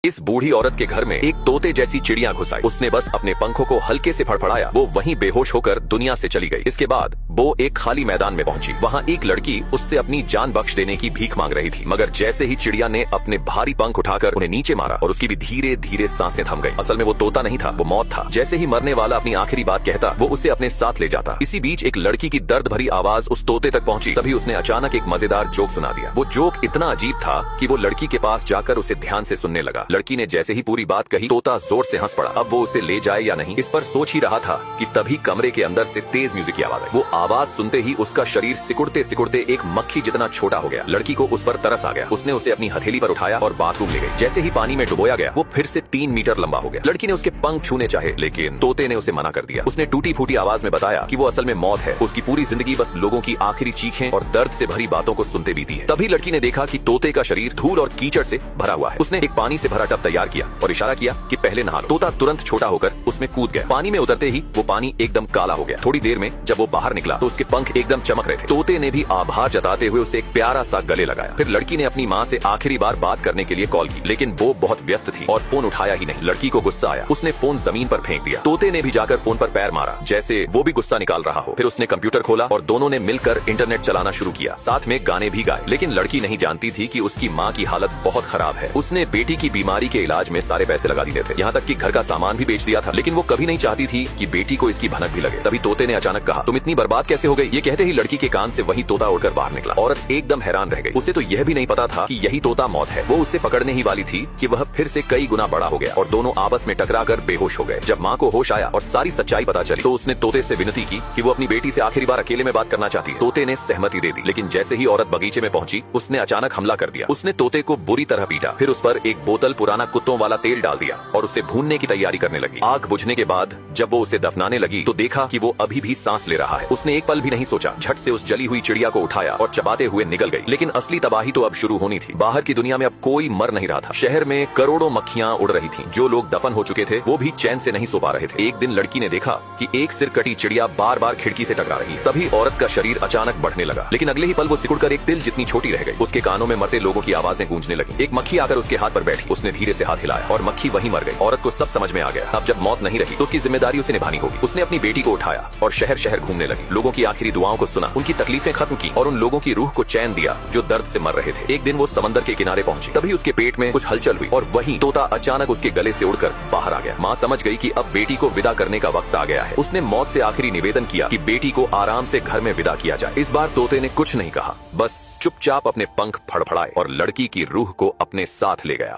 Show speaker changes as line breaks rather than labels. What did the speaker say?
इस बूढ़ी औरत के घर में एक तोते जैसी चिड़िया घुस आई। उसने बस अपने पंखों को हल्के से फड़फड़ाया, वो वहीं बेहोश होकर दुनिया से चली गई। इसके बाद वो एक खाली मैदान में पहुंची। वहां एक लड़की उससे अपनी जान बख्श देने की भीख मांग रही थी, मगर जैसे ही चिड़िया ने अपने भारी पंख उठाकर उन्हें नीचे मारा और उसकी भी धीरे धीरे सांसें थम गई। असल में वो तोता नहीं था, वो मौत था। जैसे ही मरने वाला अपनी आखिरी बात कहता, वो उसे अपने साथ ले जाता। इसी बीच एक लड़की की दर्द भरी आवाज उस तोते तक पहुंची। तभी उसने अचानक एक मजेदार जोक सुना दिया। वो जोक इतना अजीब था कि वो लड़की के पास जाकर उसे ध्यान से सुनने लगा। लड़की ने जैसे ही पूरी बात कही, तोता जोर से हंस पड़ा। अब वो उसे ले जाए या नहीं, इस पर सोच ही रहा था कि तभी कमरे के अंदर से तेज म्यूजिक की आवाज आई। वो आवाज सुनते ही उसका शरीर सिकुड़ते सिकुड़ते एक मक्खी जितना छोटा हो गया। लड़की को उस पर तरस आ गया। उसने उसे अपनी हथेली पर उठाया और बाथरूम ले गई। जैसे ही पानी में डुबोया गया, वो फिर से 3 मीटर लंबा हो गया। लड़की ने उसके पंख छूने चाहे, लेकिन तोते ने उसे मना कर दिया। उसने टूटी फूटी आवाज में बताया कि वो असल में मौत है। उसकी पूरी जिंदगी बस लोगों की आखिरी चीखें और दर्द से भरी बातों को सुनते बीती है। तभी लड़की ने देखा कि तोते का शरीर धूल और कीचड़ से भरा हुआ है। उसने एक पानी से भरा टब तैयार किया और इशारा किया कि पहले नहा लो। तोता तुरंत छोटा होकर उसमें कूद गया। पानी में उतरते ही वो पानी एकदम काला हो गया। थोड़ी देर में जब वो बाहर निकला तो उसके पंख एकदम चमक रहे थे। तोते ने भी आभार जताते हुए उसे एक प्यारा सा गले लगाया। फिर लड़की ने अपनी माँ से आखिरी बार बात करने के लिए कॉल की, लेकिन वो बहुत व्यस्त थी और फोन उठाया ही नहीं। लड़की को गुस्सा आया, उसने फोन जमीन पर फेंक दिया। तोते ने भी जाकर फोन पर पैर मारा, जैसे वो भी गुस्सा निकाल रहा हो। फिर उसने कंप्यूटर खोला और दोनों ने मिलकर इंटरनेट चलाना शुरू किया। साथ में गाने भी गाए। लेकिन लड़की नहीं जानती थी कि उसकी माँ की हालत बहुत खराब है। उसने बेटी की बीमारी के इलाज में सारे पैसे लगा दिए थे, यहाँ तक कि घर का सामान भी बेच दिया था। लेकिन वो कभी नहीं चाहती थी कि बेटी को इसकी भनक भी लगे। तभी तोते ने अचानक कहा, तुम इतनी बर्बाद कैसे हो गई? ये कहते ही लड़की के कान से वही तोता उड़कर बाहर निकला। औरत एकदम हैरान रह गई। उसे तो यह भी नहीं पता था कि यही तोता मौत है। वो उसे पकड़ने ही वाली थी कि वह फिर से कई गुना बड़ा हो गया और दोनों आपस में टकराकर बेहोश हो गए। जब माँ को होश आया और सारी सच्चाई पता चली तो उसने तोते से विनती की कि वो अपनी बेटी से आखिरी बार अकेले में बात करना चाहती है। तोते ने सहमति दे दी, लेकिन जैसे ही औरत बगीचे में पहुंची, उसने अचानक हमला कर दिया। उसने तोते को बुरी तरह पीटा, फिर उस पर एक बोतल पुराना कुत्तों वाला तेल डाल दिया और उसे भूनने की तैयारी करने लगी। आग बुझने के बाद जब वो उसे दफनाने लगी तो देखा कि वो अभी भी सांस ले रहा है। उसने एक पल भी नहीं सोचा, झट से उस जली हुई चिड़िया को उठाया और चबाते हुए निकल गई। लेकिन असली तबाही तो अब शुरू होनी थी। बाहर की दुनिया में अब कोई मर नहीं रहा था। शहर में करोड़ों मक्खियां उड़ रही थीं। जो लोग दफन हो चुके थे वो भी चैन से नहीं सो पा रहे थे। एक दिन लड़की ने देखा कि एक सिर कटी चिड़िया बार बार खिड़की से टकरा रही है। तभी औरत का शरीर अचानक बढ़ने लगा, लेकिन अगले ही पल वो सिकुड़कर एक तिल जितनी छोटी रह गई। उसके कानों में मरते लोगों की आवाजें गूंजने लगी। एक मक्खी आकर उसके हाथ पर बैठी। उसने धीरे से हाथ हिलाया और मक्खी वहीं मर गई। औरत को सब समझ में आ गया, अब जब मौत नहीं रही तो उसकी जिम्मेदारी उसे निभानी होगी। उसने अपनी बेटी को उठाया और शहर शहर घूमने लगी। लोगों की आखिरी दुआओं को सुना, उनकी तकलीफें खत्म की और उन लोगों की रूह को चैन दिया जो दर्द से मर रहे थे। एक दिन वो समंदर के किनारे पहुंची। तभी उसके पेट में कुछ हलचल हुई और वहीं तोता अचानक उसके गले से उड़कर बाहर आ गया। माँ समझ गई कि अब बेटी को विदा करने का वक्त आ गया है। उसने मौत से आखिरी निवेदन किया कि बेटी को आराम से घर में विदा किया जाए। इस बार तोते ने कुछ नहीं कहा, बस चुपचाप अपने पंख फड़फड़ाए और लड़की की रूह को अपने साथ ले गया।